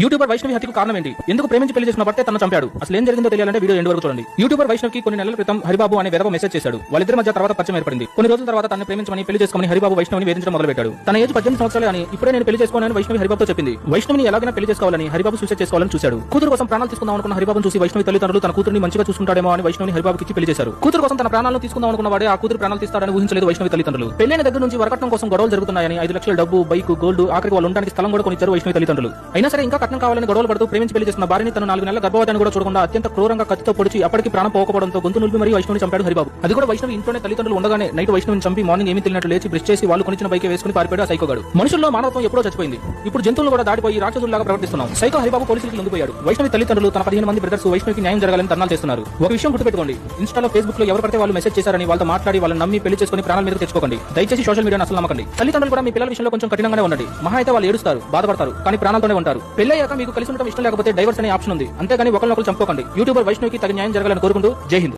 YouTuber Vaishnavi హత్యకు కారణం ఏంటి? ఎందుకు ప్రేమించి పెళ్లి చేసిన భర్తే తన చంపాడు? అసలు ఏం జరిగిందో తెలియాలంటే వీడియో ఎండ్ వరకు చూడండి. యూట్యూబర్ వైష్ణవ్ కి కొన్ని నెలల క్రితం హరిబాబు అనే వెధవ మెసేజ్ చేశాడు. వాళ్ళిద్దరి మధ్య తర్వాత పరిచయం ఏర్పడింది. కొన్ని రోజుల తర్వాత తనని ప్రేమించమని పెళ్లి చేసుకోమని హరిబాబు వైష్ణవిని వేధించడం మొదలుపెట్టాడు. తన ఏజ్ 18 సంవత్సరాలే అని ఇప్పుడే నేను పెళ్లి చేసుకోవాలని వైష్ణవి హరిబాబుతో చెప్పింది. వైష్ణవిని ఎలాగైనా పెళ్లి చేసుకోవాలని హరిబాబు సూసైడ్ చేసుకోవాలని చూశాడు. కూతురు కోసం ప్రాణాలు తీసుకుందాం అనుకున్న హరిబాబును చూసి వైష్ణవి తల్లిదండ్రులు తన కూతురిని మంచిగా చూసుకుంటాడేమో అని వైష్ణవిని హరిబాబుకి ఇచ్చి పెళ్లి చేశారు. కూతురు కోసం తన ప్రాణాలను తీసుకుందాం అనుకున్న వాడే ఆ కూతురు ప్రాణాలు తీస్తాడని ఊహించలేదు వైష్ణవి తల్లిదండ్రులు. పెళ్లైన దగ్గర నుంచి వరకట్నం కోసం గొడవలు జరుగుతున్నాయని 5 లక్షల డబ్బు, బైక్, గోల్డ్, ఆఖరికి వాళ్ళు ఉండడానికి స్థలం కూడా కొనిచ్చారు వైష్ణవి తల్లిదండ్రులు. అయినా సరే ఇంకా కట్నం కావాలని గొడవలు పడుతూ ప్రేమించి పెళ్లి చేసిన భార్యని తన 4 నెలల గర్భవతిని కూడా చూడకుండా అత్యంత క్రూరంగా కత్తితో పొడిచి అప్పటికి ప్రాణం పోకపోవడంతో గొంతు నులిపి మరియు వైష్ణవిని చంపాడు హరిబాబు. అది కూడా వైష్ణవి ఇంట్లోనే తల్లిదండ్రులు ఉండగానే నైట్ వైష్ణవిని చంపి మార్నింగ్ ఏమీ తెలియనట్టు లేచి బ్రష్ చేసి వాళ్ళు కొనిచ్చిన బైక్ వేసుకుని పారిపోయాడు ఆ సైకోగాడు. మనుషుల్లో మానవత్వం ఎప్పుడో చచ్చిపోయింది. ఇప్పుడు జంతువులు కూడా దాటిపోయి రాక్షసుల్లాగా ప్రవర్తిస్తున్నాం. సైకో హరిబాబు పోలీసులకు లొంగిపోయాడు. వైష్ణవి తల్లిదండ్రులు తన 15 మంది బ్రదర్స్ వైష్ణవికి న్యాయం జరగాలని ధర్నాలు చేస్తున్నారు. ఒక విషయం గుర్తుపెట్టుకోండి, ఇన్స్టాలో, ఫేస్బుక్ లో ఎవరు పడితే వాళ్ళు మెసేజ్ చేశారని వాళ్ళతో మాట్లాడి వాళ్ళని నమ్మి పెళ్లి చేసుకుని ప్రాణాల మీద తెచ్చుకోకండి. దయచేసి సోషల్ మీడియాను అసలు నమ్మకండి. తల్లిదండ్రులు కూడా మీ పిల్లల విషయంలో కొంచెం కఠినంగానే ఉండండి. మహా అయితే వాళ్ళు ఏడుస్తారు, బాధపడతారు, కానీ ప్రాణాలతోనే ఉంటారు. పెళ్లయ్యాక మీకు కలిసి ఉండటం ఇష్టం లేకపోతే డైవర్స్ అనే ఆప్షన్ ఉంది. అంతేగాని ఒకరినొకరు చంపుకోకండి. యూట్యూబర్ వైష్ణవికి తగిన న్యాయం జరగాలని కోరుకుంటూ జై హింద్.